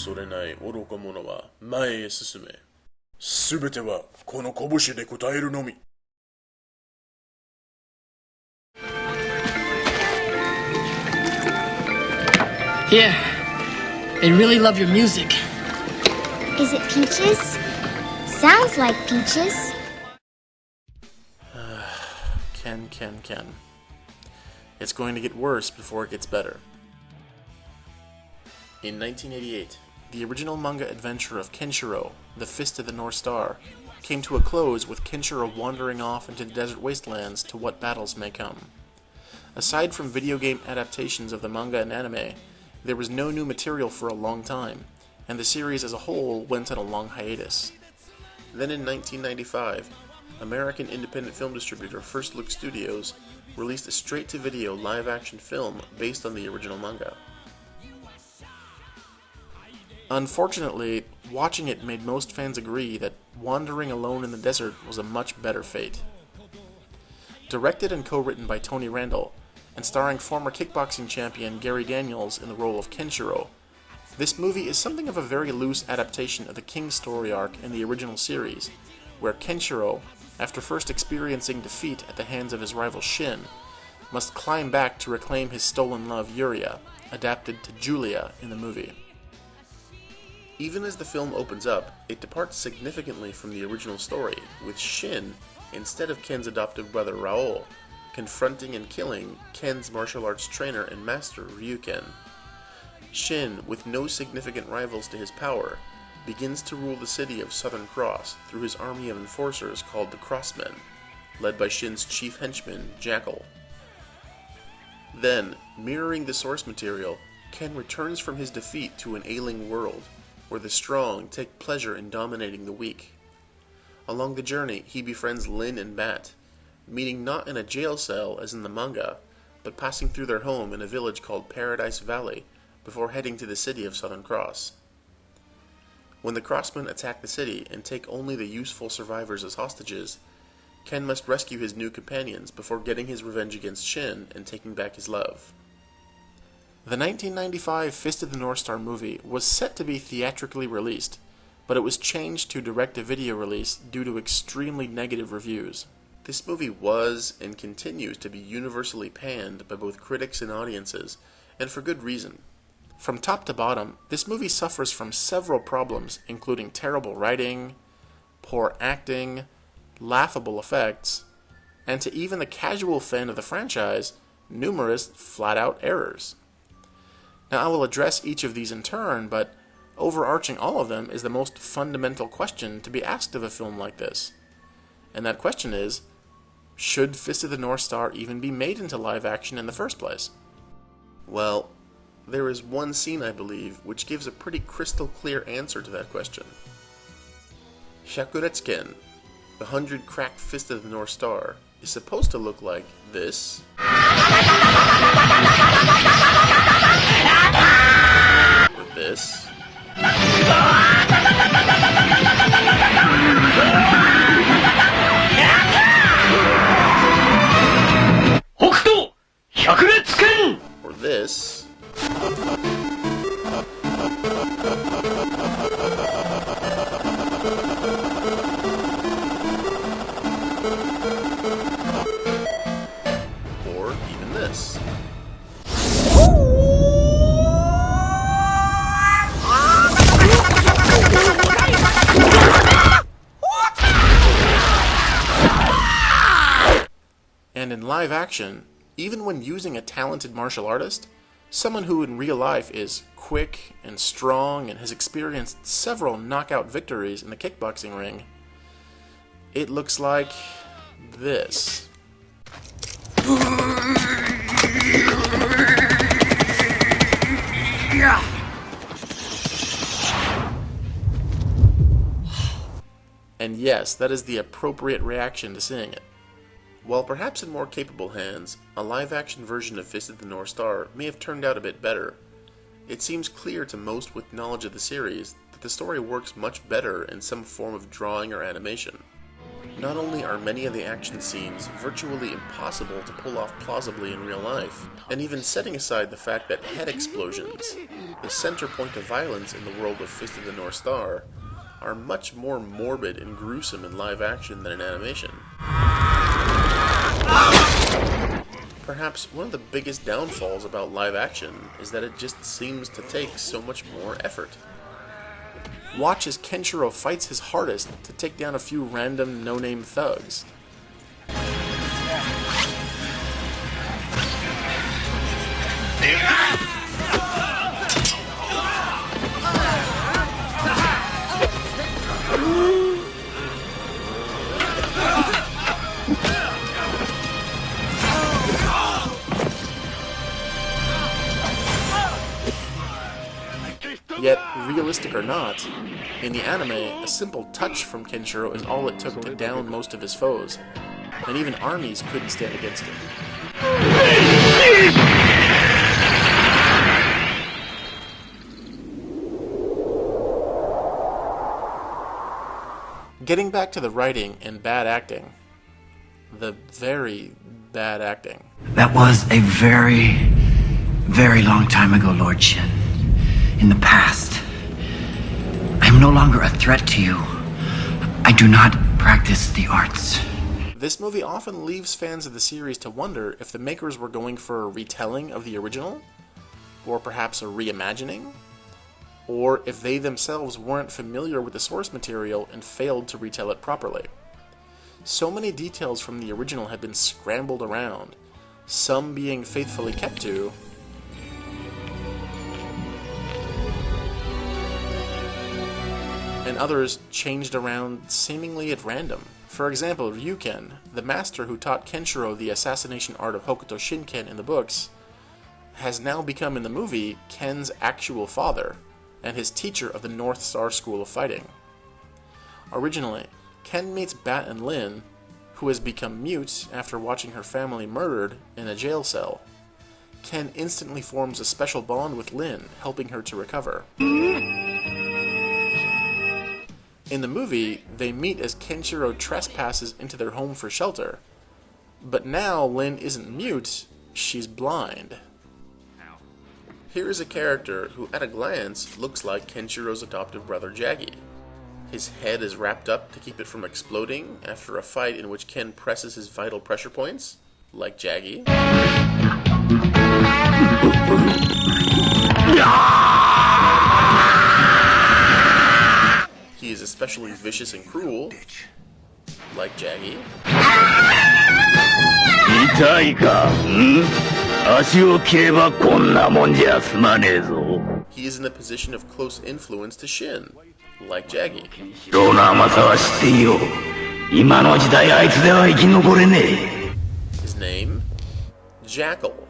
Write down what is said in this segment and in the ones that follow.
恐れない愚か者は前へ進め。すべてはこの拳で答えるのみ。Here, they really love your music. Is it peaches? Sounds like peaches. Ken. It's going to get worse before it gets better. In 1988, the original manga adventure of Kenshiro, The Fist of the North Star, came to a close with Kenshiro wandering off into the desert wastelands to what battles may come. Aside from video game adaptations of the manga and anime, there was no new material for a long time, and the series as a whole went on a long hiatus. Then in 1995, American independent film distributor First Look Studios released a straight-to-video live-action film based on the original manga. Unfortunately, watching it made most fans agree that wandering alone in the desert was a much better fate. Directed and co-written by Tony Randall, and starring former kickboxing champion Gary Daniels in the role of Kenshiro, this movie is something of a very loose adaptation of the King's story arc in the original series, where Kenshiro, after first experiencing defeat at the hands of his rival Shin, must climb back to reclaim his stolen love Yuria, adapted to Julia in the movie. Even as the film opens up, it departs significantly from the original story, with Shin, instead of Ken's adoptive brother Raoul, confronting and killing Ken's martial arts trainer and master Ryuken. Shin, with no significant rivals to his power, begins to rule the city of Southern Cross through his army of enforcers called the Crossmen, led by Shin's chief henchman, Jackal. Then, mirroring the source material, Ken returns from his defeat to an ailing world, where the strong take pleasure in dominating the weak. Along the journey, he befriends Lin and Bat, meeting not in a jail cell as in the manga, but passing through their home in a village called Paradise Valley before heading to the city of Southern Cross. When the Crossmen attack the city and take only the useful survivors as hostages, Ken must rescue his new companions before getting his revenge against Shin and taking back his love. The 1995 Fist of the North Star movie was set to be theatrically released, but it was changed to direct-to-video release due to extremely negative reviews. This movie was, and continues to be universally panned by both critics and audiences, and for good reason. From top to bottom, this movie suffers from several problems, including terrible writing, poor acting, laughable effects, and to even the casual fan of the franchise, numerous flat-out errors. Now, I will address each of these in turn, but overarching all of them is the most fundamental question to be asked of a film like this. And that question is, should Fist of the North Star even be made into live action in the first place? Well, there is one scene, I believe, which gives a pretty crystal clear answer to that question. Shakuretsuken, the 100 cracked Fist of the North Star, is supposed to look like this, or this, or this, or even this. And in live action, even when using a talented martial artist, someone who in real life is quick and strong and has experienced several knockout victories in the kickboxing ring, it looks like this. And yes, that is the appropriate reaction to seeing it. While perhaps in more capable hands, a live-action version of Fist of the North Star may have turned out a bit better. It seems clear to most with knowledge of the series that the story works much better in some form of drawing or animation. not only are many of the action scenes virtually impossible to pull off plausibly in real life, and even setting aside the fact that head explosions, the center point of violence in the world of Fist of the North Star, are much more morbid and gruesome in live action than in animation. Perhaps one of the biggest downfalls about live action is that it just seems to take so much more effort. Watch as Kenshiro fights his hardest to take down a few random no-name thugs. Yet, realistic or not, in the anime, a simple touch from Kenshiro is all it took to down most of his foes, and even armies couldn't stand against him. Getting back to the writing and bad acting, the very bad acting. That was a very, very long time ago, Lord Shin. In the past. I am no longer a threat to you. I do not practice the arts. This movie often leaves fans of the series to wonder if the makers were going for a retelling of the original, or perhaps a reimagining, or if they themselves weren't familiar with the source material and failed to retell it properly. So many details from the original had been scrambled around, some being faithfully kept to, and others changed around seemingly at random. For example, Ryuken, the master who taught Kenshiro the assassination art of Hokuto Shinken in the books, has now become in the movie Ken's actual father, and his teacher of the North Star School of Fighting. Originally, Ken meets Bat and Lin, who has become mute after watching her family murdered in a jail cell. Ken instantly forms a special bond with Lin, helping her to recover. In the movie, they meet as Kenshiro trespasses into their home for shelter. But now Lin isn't mute, she's blind. Here is a character who at a glance looks like Kenshiro's adopted brother Jaggy. His head is wrapped up to keep it from exploding after a fight in which Ken presses his vital pressure points, like Jaggy. He is especially vicious and cruel, like Jaggy. He is in a position of close influence to Shin, like Jaggy. His name? Jackal,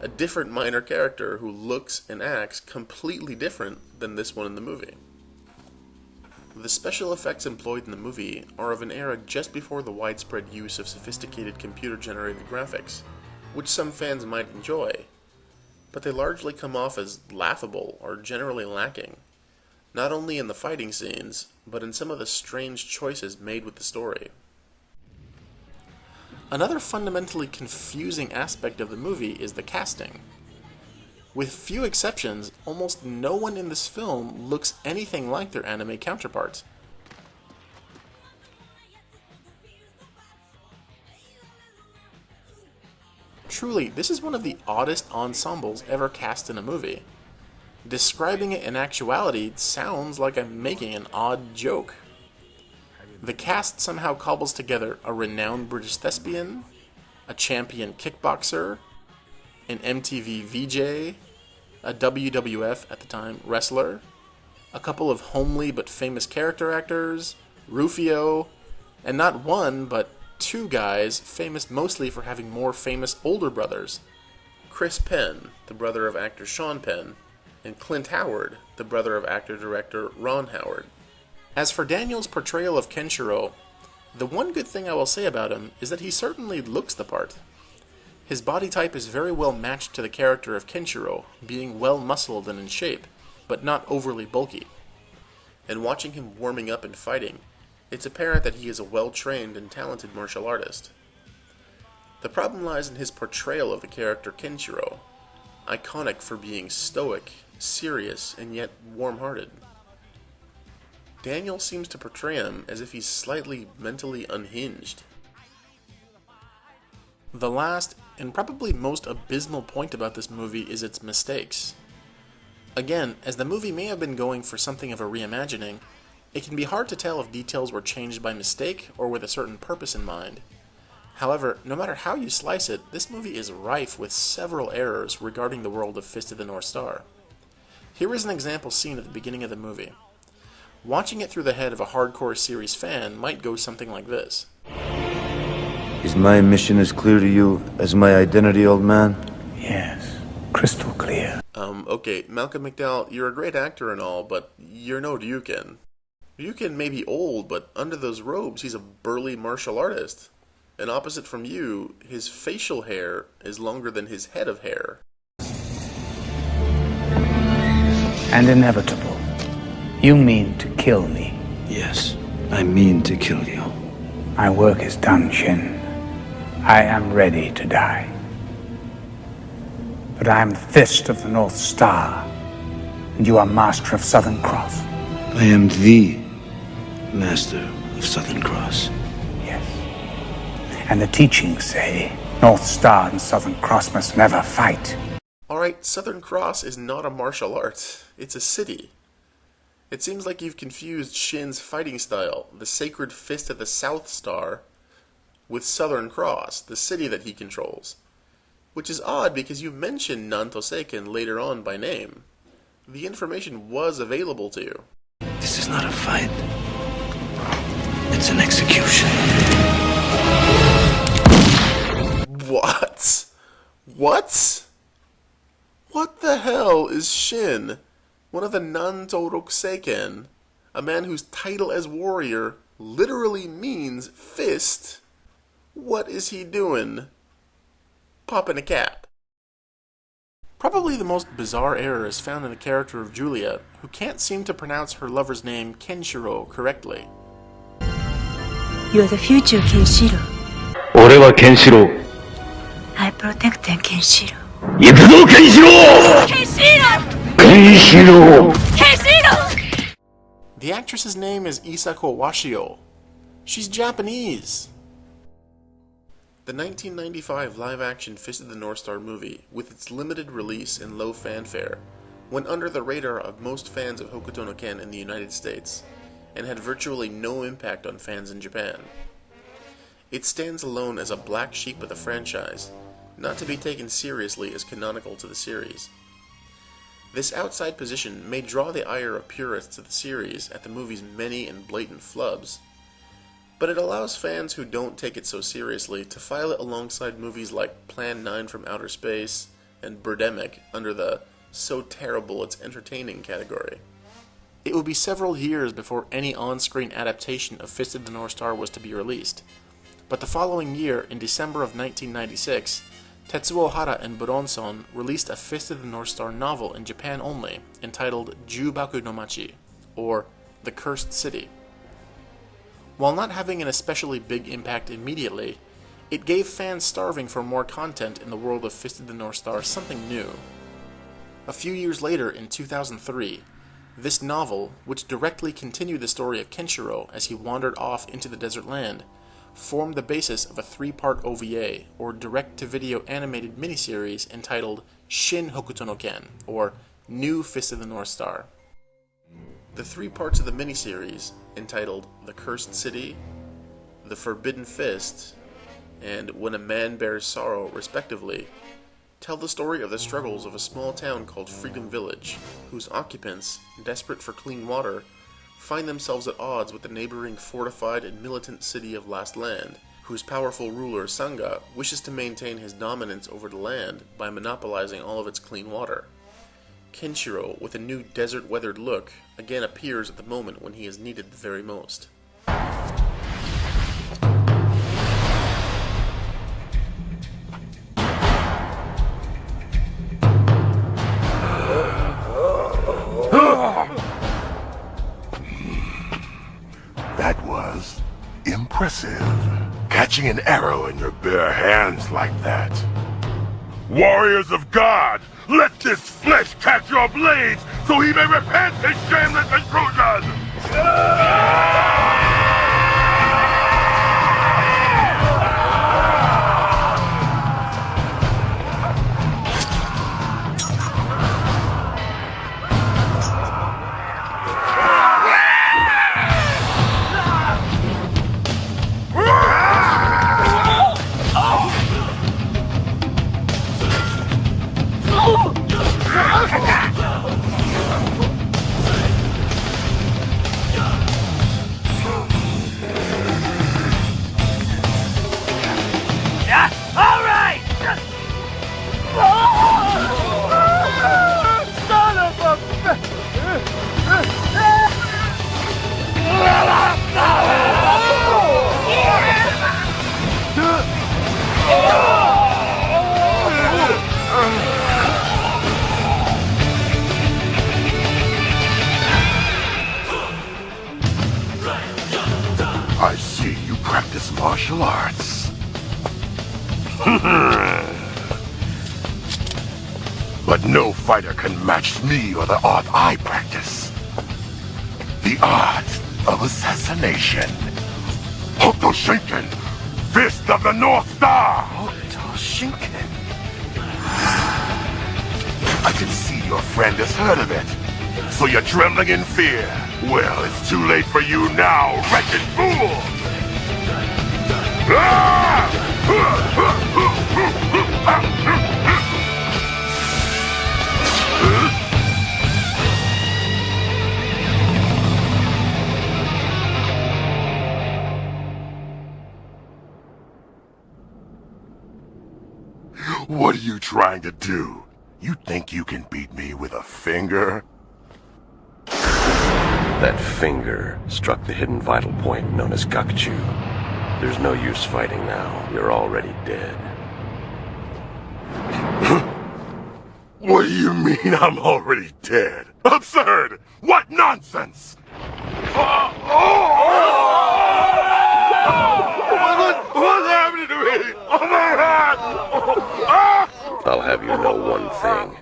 a different minor character who looks and acts completely different than this one in the movie. The special effects employed in the movie are of an era just before the widespread use of sophisticated computer-generated graphics, which some fans might enjoy, but they largely come off as laughable or generally lacking, not only in the fighting scenes, but in some of the strange choices made with the story. Another fundamentally confusing aspect of the movie is the casting. With few exceptions, almost no one in this film looks anything like their anime counterparts. Truly, this is one of the oddest ensembles ever cast in a movie. Describing it in actuality sounds like I'm making an odd joke. The cast somehow cobbles together a renowned British thespian, a champion kickboxer, an MTV VJ, a WWF at the time wrestler, a couple of homely but famous character actors, Rufio, and not one but two guys famous mostly for having more famous older brothers. Chris Penn, the brother of actor Sean Penn, and Clint Howard, the brother of actor-director Ron Howard. As for Daniel's portrayal of Kenshiro, the one good thing I will say about him is that he certainly looks the part. His body type is very well matched to the character of Kenshiro, being well muscled and in shape, but not overly bulky. And watching him warming up and fighting, it's apparent that he is a well-trained and talented martial artist. The problem lies in his portrayal of the character Kenshiro, iconic for being stoic, serious, and yet warm-hearted. Daniel seems to portray him as if he's slightly mentally unhinged. The last, and probably most abysmal point about this movie is its mistakes. Again, as the movie may have been going for something of a reimagining, it can be hard to tell if details were changed by mistake or with a certain purpose in mind. However, no matter how you slice it, this movie is rife with several errors regarding the world of Fist of the North Star. Here is an example scene at the beginning of the movie. Watching it through the head of a hardcore series fan might go something like this. Is my mission as clear to you as my identity, old man? Yes, crystal clear. Okay, Malcolm McDowell, you're a great actor and all, but you're no Ryuken. Ryuken may be old, but under those robes, he's a burly martial artist. And opposite from you, his facial hair is longer than his head of hair. And inevitable. You mean to kill me? Yes, I mean to kill you. My work is done, Shin. I am ready to die. But I am the Fist of the North Star, and you are Master of Southern Cross. I am the Master of Southern Cross. Yes. And the teachings say North Star and Southern Cross must never fight. Alright, Southern Cross is not a martial art. It's a city. It seems like you've confused Shin's fighting style, the sacred Fist of the South Star, with Southern Cross, the city that he controls. Which is odd because you mentioned Nanto Seiken later on by name. The information was available to you. This is not a fight. It's an execution. What? What? What the hell is Shin? One of the Nanto Seiken, a man whose title as warrior literally means fist. What is he doing? Popping a cap. Probably the most bizarre error is found in the character of Julia, who can't seem to pronounce her lover's name Kenshiro correctly. You're the future Kenshiro. 俺はケンシロウ。 I protected Kenshiro. 行くぞケンシロウ。 Kenshiro! ケンシロウ。 Kenshiro! The actress's name is Isako Washio. She's Japanese. The 1995 live-action Fist of the North Star movie, with its limited release and low fanfare, went under the radar of most fans of Hokuto no Ken in the United States, and had virtually no impact on fans in Japan. It stands alone as a black sheep of the franchise, not to be taken seriously as canonical to the series. This outside position may draw the ire of purists of the series at the movie's many and blatant flubs, but it allows fans who don't take it so seriously to file it alongside movies like Plan 9 from Outer Space and Birdemic under the so terrible it's entertaining category. It would be several years before any on-screen adaptation of Fist of the North Star was to be released, but the following year, in December of 1996, Tetsuo Hara and Buronson released a Fist of the North Star novel in Japan only, entitled Jubaku no Machi, or The Cursed City. While not having an especially big impact immediately, it gave fans starving for more content in the world of Fist of the North Star something new. A few years later, in 2003, this novel, which directly continued the story of Kenshiro as he wandered off into the desert land, formed the basis of a 3-part OVA, or direct-to-video animated miniseries entitled Shin Hokuto no Ken, or New Fist of the North Star. The 3 parts of the miniseries, entitled The Cursed City, The Forbidden Fist, and When a Man Bears Sorrow, respectively, tell the story of the struggles of a small town called Freedom Village, whose occupants, desperate for clean water, find themselves at odds with the neighboring fortified and militant city of Last Land, whose powerful ruler Sanga wishes to maintain his dominance over the land by monopolizing all of its clean water. Kenshiro, with a new desert-weathered look, again appears at the moment when he is needed the very most. That was impressive. Catching an arrow in your bare hands like that. Warriors of God, let this flesh catch your blades so he may repent his shameless intrusion! I see you practice martial arts. But no fighter can match me or the art I practice. The art of assassination. Hokutoshinken, Fist of the North Star! Hokutoshinken? I can see your friend has heard of it. So you're trembling in fear. Well, it's too late for you now, wretched fool! What are you trying to do? You think you can beat me with a finger? That finger struck the hidden vital point known as Gakuchu. There's no use fighting now. You're already dead. What do you mean I'm already dead? Absurd! What nonsense! What's happening to me? Oh my God! I'll have you know one thing.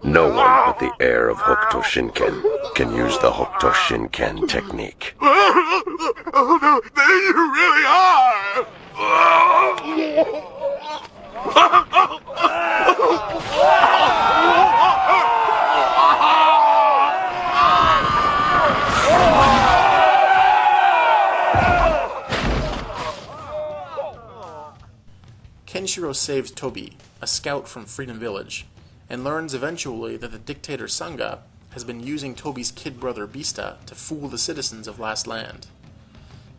No one but the heir of Hokuto Shinken can use the Hokuto Shinken technique. Oh no, there you really are! Kenshiro saves Tobi, a scout from Freedom Village, and learns eventually that the dictator Sanga has been using Tobi's kid brother Beasta to fool the citizens of Last Land.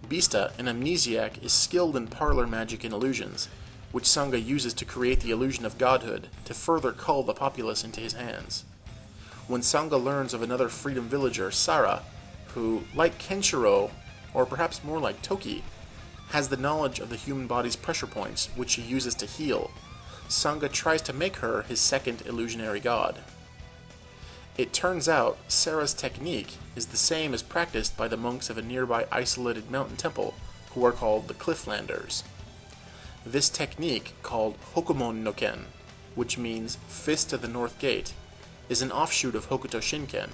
Beasta, an amnesiac, is skilled in parlor magic and illusions, which Sanga uses to create the illusion of godhood to further cull the populace into his hands. When Sanga learns of another Freedom Villager, Sara, who, like Kenshiro, or perhaps more like Toki, has the knowledge of the human body's pressure points, which she uses to heal, Sanga tries to make her his second illusionary god. It turns out Sara's technique is the same as practiced by the monks of a nearby isolated mountain temple, who are called the Clifflanders. This technique, called Hokomon no Ken, which means Fist of the North Gate, is an offshoot of Hokuto Shinken,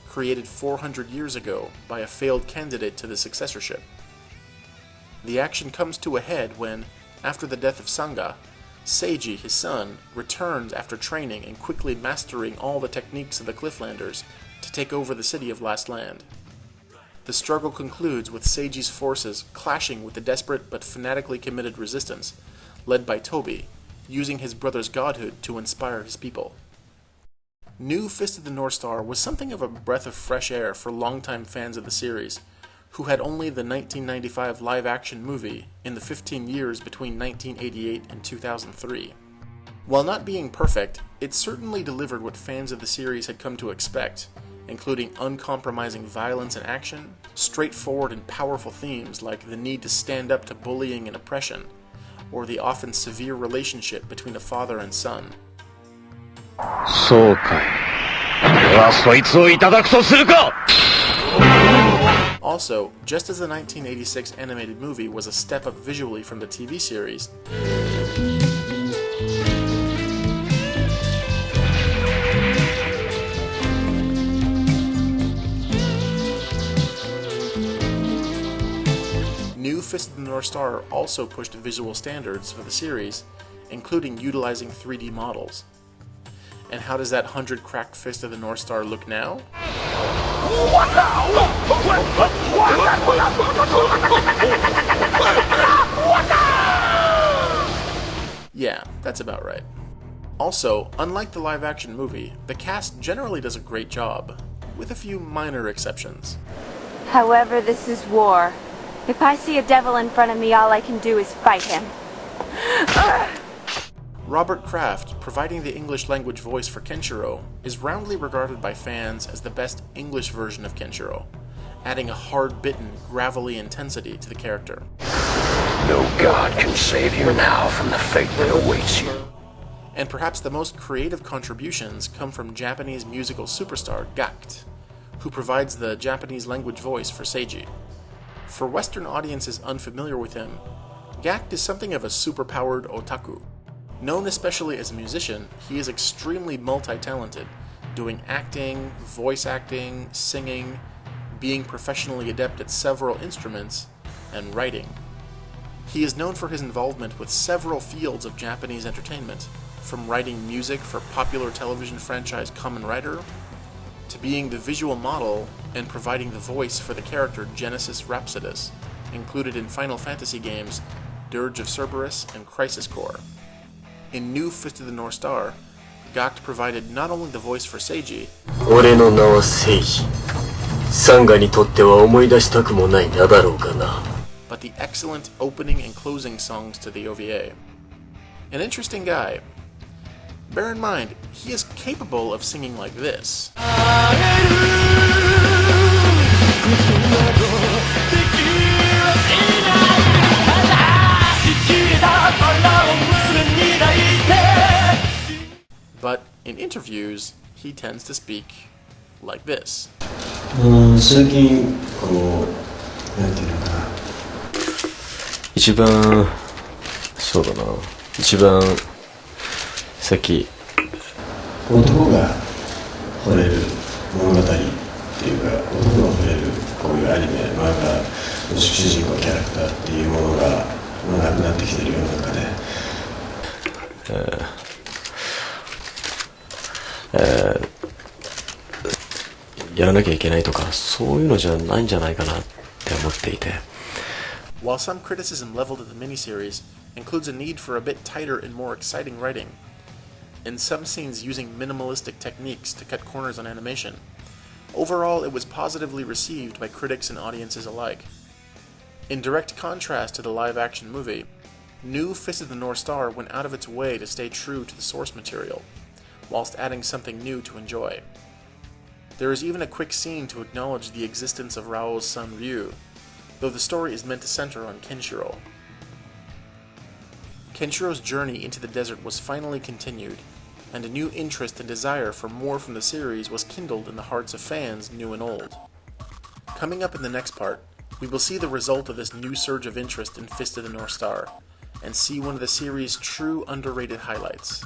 created 400 years ago by a failed candidate to the successorship. The action comes to a head when, after the death of Sanga, Seiji, his son, returns after training and quickly mastering all the techniques of the Clifflanders to take over the city of Last Land. The struggle concludes with Seiji's forces clashing with the desperate but fanatically committed resistance, led by Tobi, using his brother's godhood to inspire his people. New Fist of the North Star was something of a breath of fresh air for longtime fans of the series, who had only the 1995 live-action movie in the 15 years between 1988 and 2003. While not being perfect, it certainly delivered what fans of the series had come to expect, including uncompromising violence and action, straightforward and powerful themes like the need to stand up to bullying and oppression, or the often severe relationship between a father and son. そうかい。ではそいつをいただくとするか。Also, just as the 1986 animated movie was a step up visually from the TV series, New Fist of the North Star also pushed visual standards for the series, including utilizing 3D models. And how does that 100 cracked Fist of the North Star look now? Yeah, that's about right. Also, unlike the live-action movie, the cast generally does a great job, with a few minor exceptions. However, this is war. If I see a devil in front of me, all I can do is fight him. Robert Kraft, providing the English language voice for Kenshiro, is roundly regarded by fans as the best English version of Kenshiro, adding a hard-bitten, gravelly intensity to the character. No god can save you now from the fate that awaits you. And perhaps the most creative contributions come from Japanese musical superstar Gackt, who provides the Japanese language voice for Seiji. For Western audiences unfamiliar with him, Gackt is something of a superpowered otaku. Known especially as a musician, he is extremely multi-talented, doing acting, voice acting, singing, being professionally adept at several instruments, and writing. He is known for his involvement with several fields of Japanese entertainment, from writing music for popular television franchise Kamen Rider, to being the visual model and providing the voice for the character Genesis Rhapsodus, included in Final Fantasy games Dirge of Cerberus and Crisis Core. In New Fist of the North Star, Gackt provided not only the voice for Seiji, but the excellent opening and closing songs to the OVA. An interesting guy. Bear in mind, he is capable of singing like this. But in interviews, he tends to speak like this. 最近こうなんていうのかな。一番そうだな。一番さっき男が惚れる物語っていうか男が惚れるこういうアニメ漫画の主人公キャラクターっていうものがなくなってきてる世の中で。やらなきゃいけないとかそういうのじゃないんじゃないかなって思っていて。While some criticism leveled at the miniseries includes a need for a bit tighter and more exciting writing, and some scenes using minimalistic techniques to cut corners on animation, overall it was positively received by critics and audiences alike. In direct contrast to the live-action movie, New Fist of the North Star went out of its way to stay true to the source material, whilst adding something new to enjoy. There is even a quick scene to acknowledge the existence of Rao's son Ryu, though the story is meant to center on Kenshiro. Kenshiro's journey into the desert was finally continued, and a new interest and desire for more from the series was kindled in the hearts of fans new and old. Coming up in the next part, we will see the result of this new surge of interest in Fist of the North Star, and see one of the series' true underrated highlights.